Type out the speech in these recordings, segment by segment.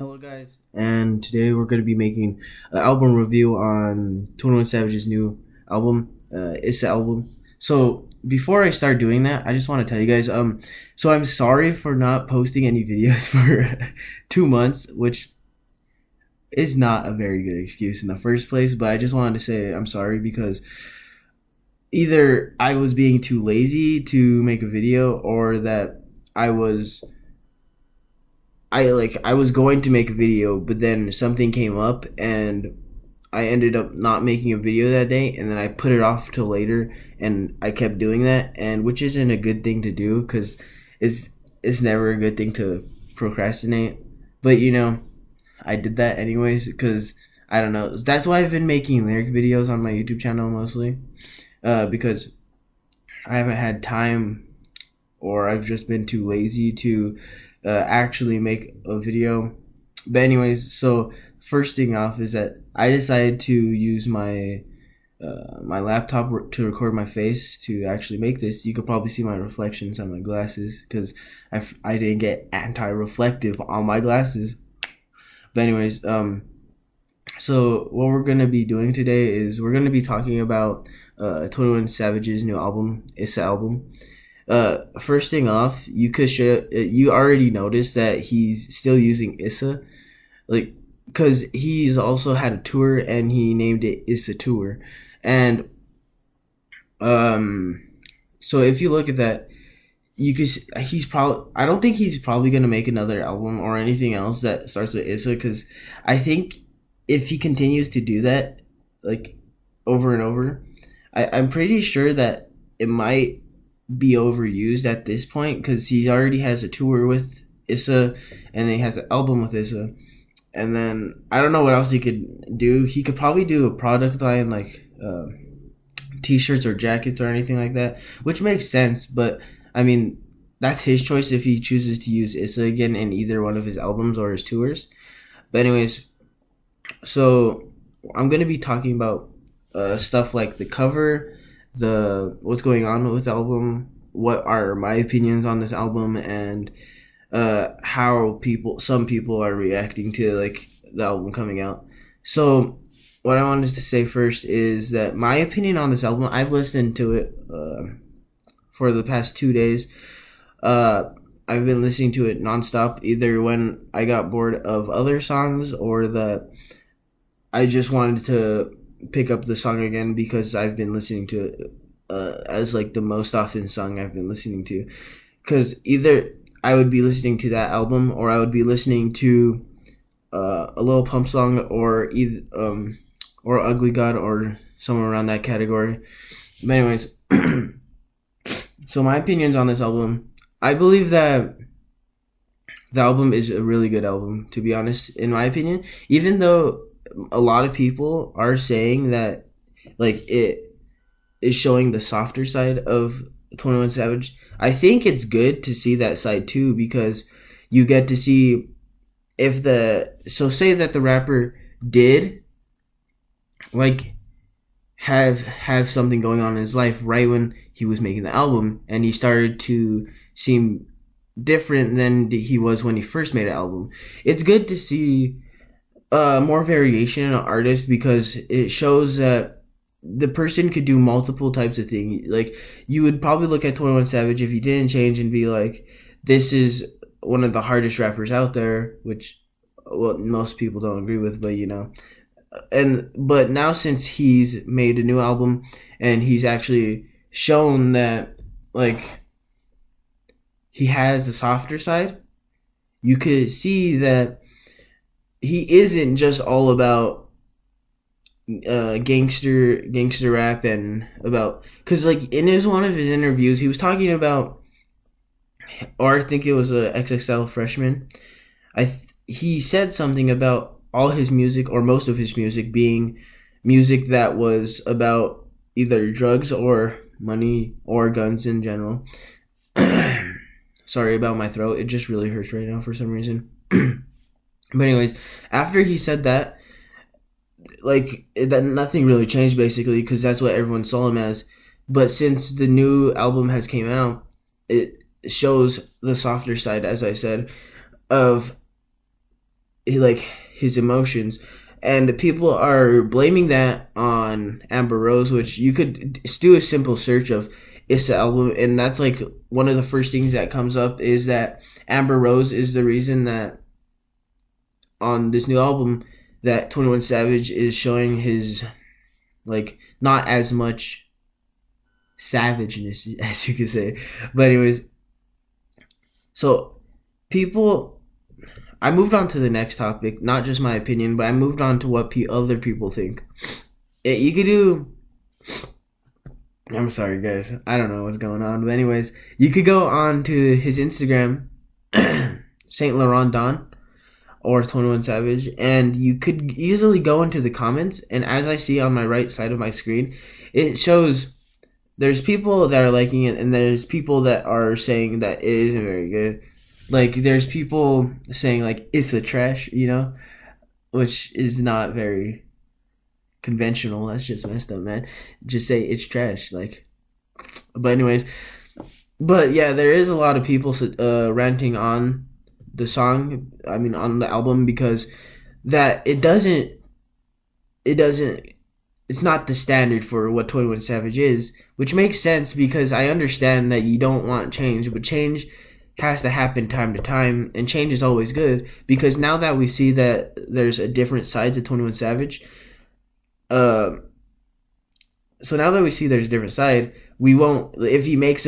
Hello, guys, and today we're going to be making an album review on 21 Savage's new album, Issa album. So before I start doing that, I just want to tell you guys, so I'm sorry for not posting any videos for 2 months, which is not a very good excuse in the first place. But I just wanted to say I'm sorry because either I was being too lazy to make a video, or that I was I was going to make a video, but then something came up and I ended up not making a video that day, and then I put it off till later, and I kept doing that, and which isn't a good thing to do because it's it's never a good thing to procrastinate. But I did that anyways because I don't know. That's why I've been making lyric videos on my YouTube channel mostly, because I haven't had time, or I've just been too lazy to actually make a video. But anyways, so first thing off is that I decided to use my laptop to record my face to actually make this. You could probably see my reflections on my glasses because I didn't get anti-reflective on my glasses. But anyways, so what we're gonna be doing today is we're gonna be talking about 21 Savage's new album, Issa album. First thing off, you already noticed that he's still using Issa, like, because he's also had a tour and he named it Issa Tour, and um, so if you look at that, he's probably I don't think he's probably gonna make another album or anything else that starts with Issa, because I think if he continues to do that, like, over and over, I'm pretty sure that it might be overused at this point because he already has a tour with Issa, and then he has an album with Issa, and then I don't know what else he could do. He could probably do a product line like t-shirts or jackets or anything like that, which makes sense. But I mean, that's his choice if he chooses to use Issa again in either one of his albums or his tours. But anyways, so I'm gonna be talking about stuff like the cover, the what's going on with the album, what are my opinions on this album, and how some people are reacting to, like, the album coming out. So what I wanted to say first is that my opinion on this album, I've listened to it for the past 2 days. I've been listening to it nonstop, either when I got bored of other songs or that I just wanted to pick up the song again because I've been listening to it as, like, the most often song I've been listening to. Because either I would be listening to that album, or I would be listening to a Lil Pump song, or either or Ugly God, or somewhere around that category. But anyways, so my opinions on this album, I believe that the album is a really good album, to be honest, in my opinion. Even though a lot of people are saying that, like, it is showing the softer side of 21 Savage, I think it's good to see that side too, because you get to see if say that the rapper did, like, have something going on in his life right when he was making the album, and he started to seem different than he was when he first made an album. It's good to see more variation in an artist, because it shows that the person could do multiple types of things. Like, you would probably look at 21 Savage if he didn't change and be like, this is one of the hardest rappers out there, which, well, most people don't agree with, but but now, since he's made a new album and he's actually shown that, like, he has a softer side, you could see that he isn't just all about gangster rap, and about, because, like, in one of his interviews he was talking about, or I think it was a XXL freshman, he said something about all his music, or most of his music, being music that was about either drugs or money or guns in general. Sorry about my throat, it just really hurts right now for some reason. But anyways, after he said that, like, that nothing really changed, basically, because that's what everyone saw him as. But since the new album has came out, it shows the softer side, as I said, of like his emotions, and people are blaming that on Amber Rose, which you could do a simple search of Issa album, and that's like one of the first things that comes up is that Amber Rose is the reason that on this new album that 21 Savage is showing his like not as much savageness as you could say. But anyways, so people, I moved on to the next topic, not just my opinion, but I moved on to what other people think. You could do. I'm sorry, guys. I don't know what's going on, but anyways, you could go on to his Instagram, Saint Laurent Don, or 21 Savage, and you could easily go into the comments. And as I see on my right side of my screen, it shows there's people that are liking it, and there's people that are saying that it isn't very good. Like, there's people saying, like, it's a trash, which is not very conventional. That's just messed up, man. Just say it's trash. Like, but anyways, but yeah, there is a lot of people ranting on the song, on the album, because that it's not the standard for what 21 Savage is, which makes sense because I understand that you don't want change, but change has to happen time to time, and change is always good, because now that we see that there's a different side to 21 Savage, so now that we see there's a different side, we won't, if he makes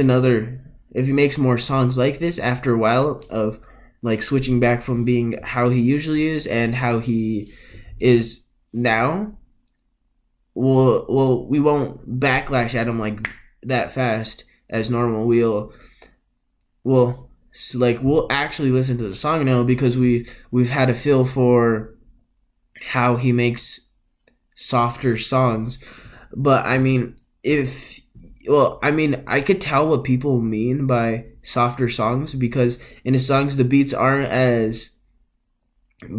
more songs like this after a while of like switching back from being how he usually is and how he is now, we won't backlash at him like that fast as normal. We'll actually listen to the song now because we've had a feel for how he makes softer songs. But I could tell what people mean by softer songs, because in his songs the beats aren't as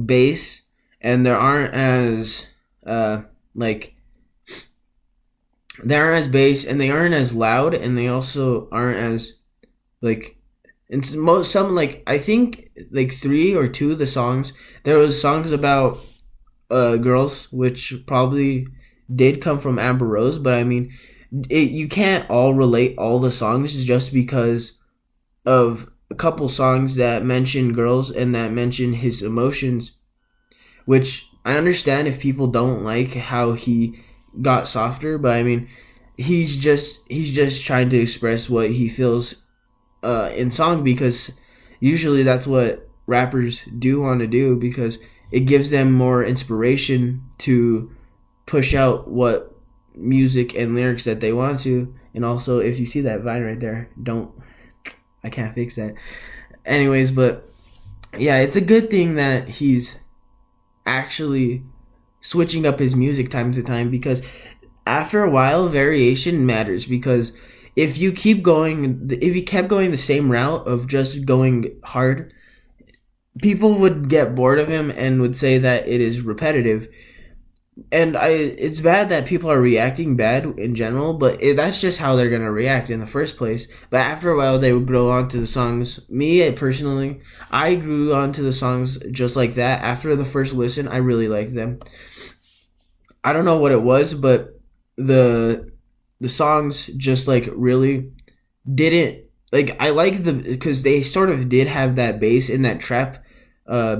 bass, and there aren't as they aren't as bass, and they aren't as loud, and they also aren't as like, in I think like 3 or 2 of the songs, there was songs about girls, which probably did come from Amber Rose, but you can't all relate all the songs just because of a couple songs that mention girls and that mention his emotions, which I understand if people don't like how he got softer, but he's just trying to express what he feels in song, because usually that's what rappers do want to do, because it gives them more inspiration to push out what music and lyrics that they want to. And also, if you see that vine right there, I can't fix that. Anyways, but yeah, it's a good thing that he's actually switching up his music time to time, because after a while, variation matters, because if you kept going the same route of just going hard, people would get bored of him and would say that it is repetitive. And it's bad that people are reacting bad in general, but that's just how they're gonna react in the first place. But after a while, they would grow onto the songs. Me personally, I grew onto the songs just like that. After the first listen, I really liked them. I don't know what it was, but the songs just like really didn't like. I like because they sort of did have that bass in that trap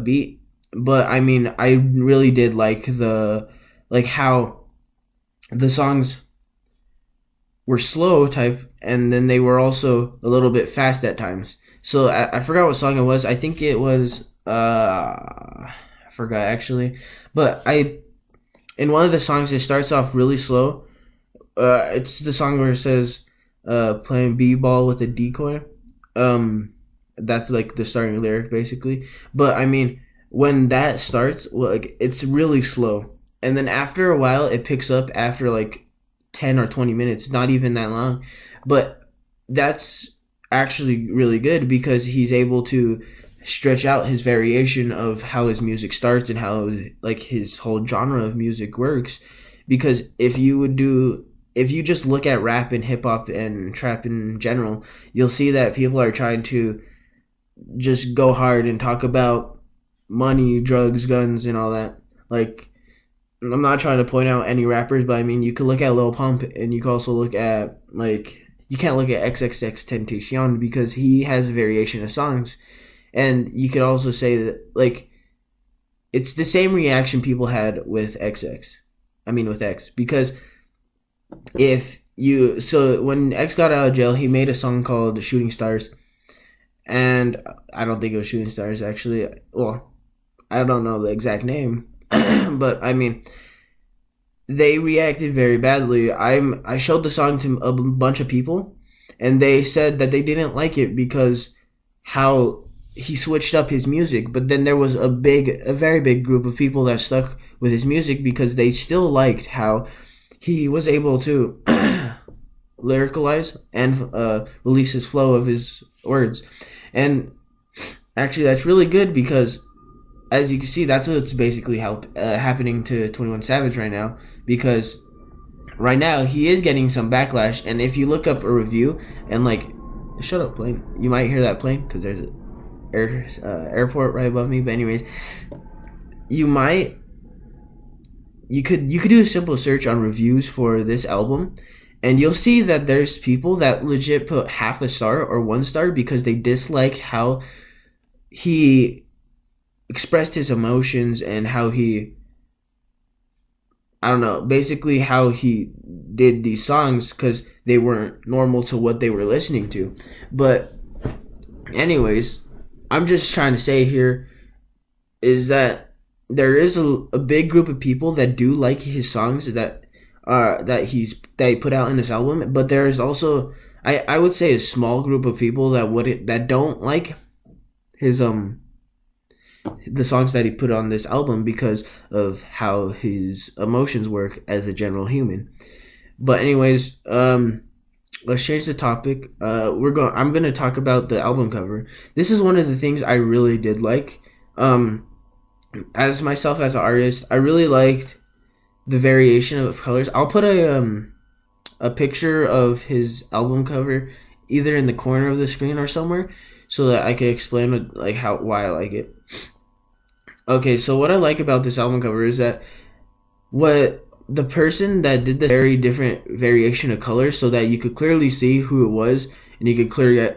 beat, but I really did like how the songs were slow type, and then they were also a little bit fast at times. So I forgot what song it was. I think it was I forgot actually, but in one of the songs it starts off really slow. It's the song where it says playing b-ball with a decoy. That's like the starting lyric basically. But when that starts, it's really slow. And then after a while, it picks up after like 10 or 20 minutes. Not even that long. But that's actually really good, because he's able to stretch out his variation of how his music starts and how like his whole genre of music works. Because if you just look at rap and hip hop and trap in general, you'll see that people are trying to just go hard and talk about money, drugs, guns, and all that. Like, I'm not trying to point out any rappers, but I mean, you could look at Lil Pump, and you could also look at, like, you can't look at XXX because he has a variation of songs, and you could also say that, like, it's the same reaction people had with XX. I mean, with X, because if you so when X got out of jail, he made a song called "Shooting Stars," and I don't think it was "Shooting Stars" actually. Well, I don't know the exact name, but I mean, they reacted very badly. I showed the song to a bunch of people, and they said that they didn't like it because how he switched up his music. But then there was a very big group of people that stuck with his music because they still liked how he was able to lyricalize and release his flow of his words. And actually, that's really good because, as you can see, that's what's basically happening to 21 Savage right now, because right now he is getting some backlash. And if you look up a review and, like, shut up plane, you might hear that plane because there's an airport right above me. But anyways, you could do a simple search on reviews for this album, and you'll see that there's people that legit put half a star or 1 star because they disliked how he expressed his emotions and how he, I don't know, basically how he did these songs because they weren't normal to what they were listening to. But anyways, I'm just trying to say here is that there is a big group of people that do like his songs that he put out in this album, but there is also, I would say, a small group of people that don't like his the songs that he put on this album because of how his emotions work as a general human. But anyways, let's change the topic. I'm gonna talk about the album cover. This is one of the things I really did like. As myself as an artist, I really liked the variation of colors. I'll put a picture of his album cover either in the corner of the screen or somewhere so that I can explain why I like it. Okay, so what I like about this album cover is that what the person that did this very different variation of colors so that you could clearly see who it was, and you could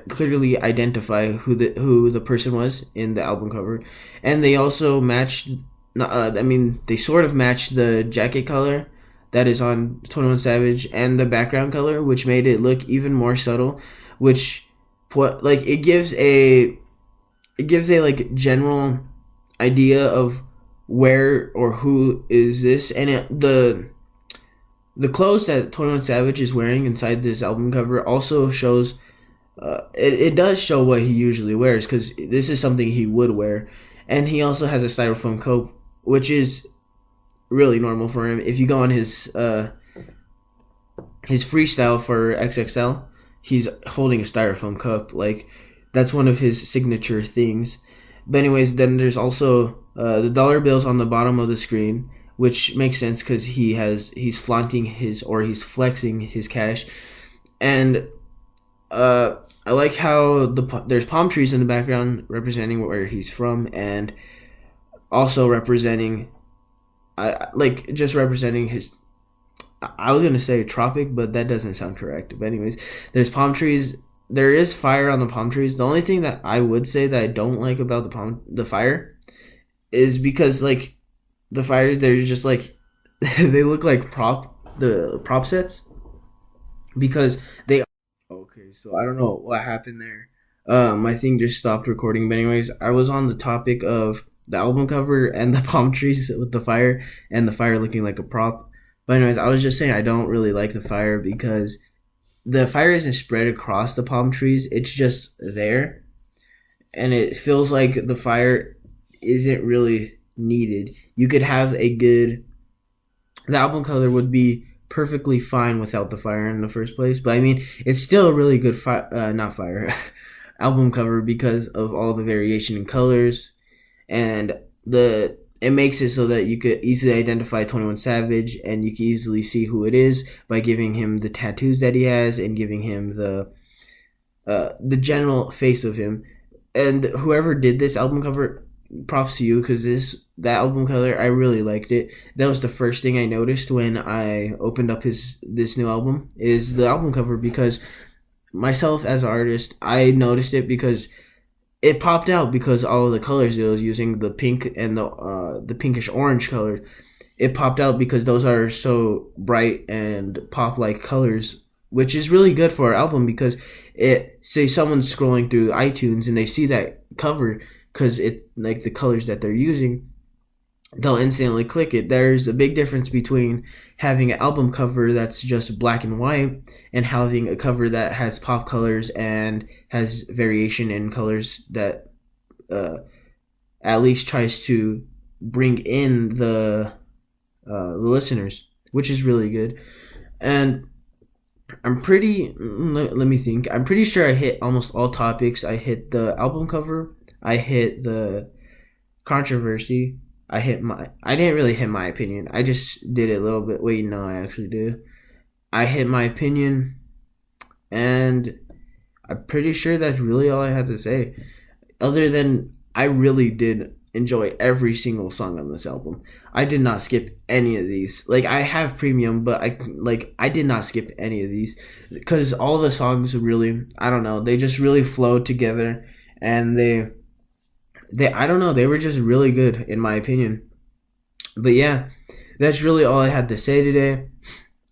clearly identify who the person was in the album cover. And they also matched, they sort of matched the jacket color that is on 21 Savage and the background color, which made it look even more subtle, which it gives a like general idea of where or who is this. And the clothes that 21 Savage is wearing inside this album cover also shows it does show what he usually wears, because this is something he would wear. And he also has a styrofoam coat, which is really normal for him. If you go on his freestyle for XXL, he's holding a styrofoam cup. Like, that's one of his signature things. But anyways, then there's also the dollar bills on the bottom of the screen, which makes sense because he's flaunting he's flexing his cash. And I like how there's palm trees in the background representing where he's from, and also representing, representing his. I was gonna say tropic, but that doesn't sound correct. But anyways, there's palm trees. There is fire on the palm trees. The only thing that I would say that I don't like about the fire is because, like, the fires, they're just like they look like prop sets, because they. Okay, so I don't know what happened there. My thing just stopped recording. But anyways, I was on the topic of the album cover and the palm trees with the fire, and the fire looking like a prop. But anyways, I was just saying I don't really like the fire because the fire isn't spread across the palm trees. It's just there, and it feels like the fire isn't really needed. You could have the album color would be perfectly fine without the fire in the first place. But I mean, it's still a really good album cover because of all the variation in colors, and it makes it so that you could easily identify 21 Savage, and you can easily see who it is by giving him the tattoos that he has and giving him the general face of him. And whoever did this album cover props to you because that album cover I really liked it. That was the first thing I noticed when I opened up his this new album is the album cover because myself as an artist I noticed it because it popped out because all of the colors it was using the pink and the pinkish orange color. It popped out because those are so bright and pop like colors, which is really good for our album because it say someone's scrolling through iTunes and they see that cover because it's like the colors that they're using, they'll instantly click it. There's a big difference between having an album cover that's just black and white and having a cover that has pop colors and has variation in colors that at least tries to bring in the listeners, which is really good. And let me think. I'm pretty sure I hit almost all topics. I hit the album cover. I hit the controversy. I didn't really hit my opinion. I just did it a little bit. Wait, no, I actually did. I hit my opinion, and I'm pretty sure that's really all I had to say. Other than I really did enjoy every single song on this album. I did not skip any of these. Like I have premium, but I did not skip any of these because all the songs really, I don't know, they just really flowed together, and they I don't know, they were just really good in my opinion. But yeah, that's really all I had to say today.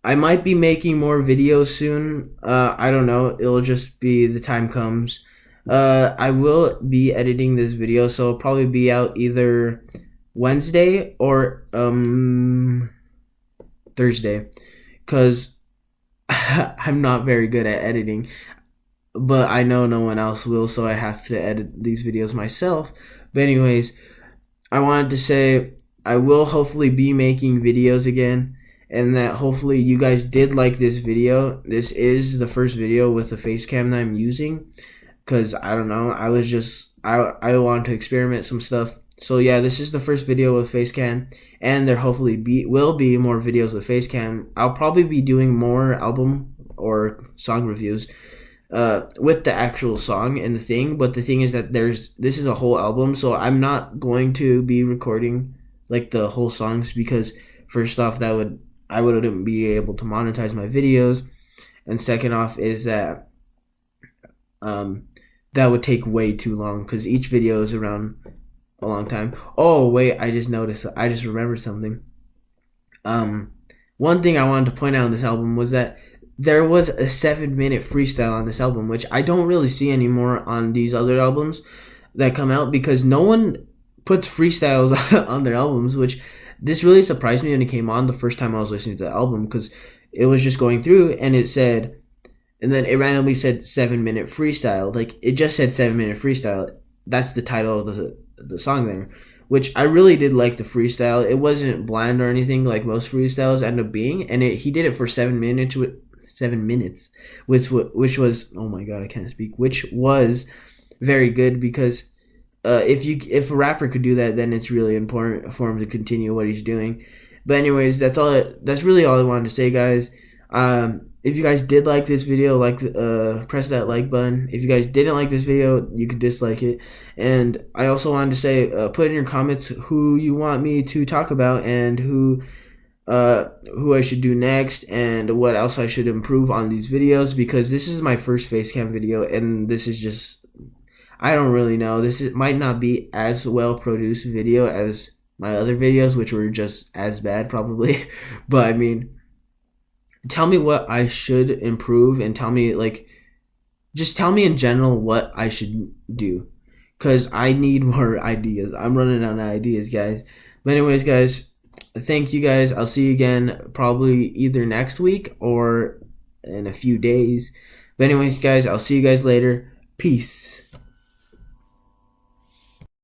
I might be making more videos soon. I don't know. It'll just be the time comes. I will be editing this video, so it'll probably be out either Wednesday or Thursday, cause I'm not very good at editing, but I know no one else will, so I have to edit these videos myself. But anyways, I wanted to say I will hopefully be making videos again, and that hopefully you guys did like this video. This is the first video with the face cam that I'm using, because I don't know, I wanted to experiment some stuff. So yeah, this is the first video with face cam, and there hopefully will be more videos with face cam. I'll probably be doing more album or song reviews with the actual song and the thing, but the thing is that this is a whole album, so I'm not going to be recording like the whole songs because first off I wouldn't be able to monetize my videos, and second off is that that would take way too long because each video is around a long time. Oh wait, I just remembered something. One thing I wanted to point out on this album was that there was a 7-minute freestyle on this album, which I don't really see anymore on these other albums that come out because no one puts freestyles on their albums, which this really surprised me when it came on the first time I was listening to the album because it was just going through and it said, and then it randomly said 7-minute freestyle. Like it just said 7-minute freestyle. That's the title of the song there, which I really did like the freestyle. It wasn't bland or anything like most freestyles end up being, and he did it for 7 minutes. 7 minutes, which was, oh my god, I can't speak. Which was very good because if a rapper could do that, then it's really important for him to continue what he's doing. But anyways, that's really all I wanted to say, guys. If you guys did like this video, press that like button. If you guys didn't like this video, you could dislike it. And I also wanted to say, put in your comments who you want me to talk about and who I should do next and what else I should improve on these videos, because this is my first facecam video and this is just, I don't really know. Might not be as well produced video as my other videos, which were just as bad probably. But I mean, tell me what I should improve and just tell me in general what I should do, because I need more ideas. I'm running out of ideas, guys. But anyways, guys, thank you guys. I'll see you again probably either next week or in a few days. But anyways, guys, I'll see you guys later. Peace.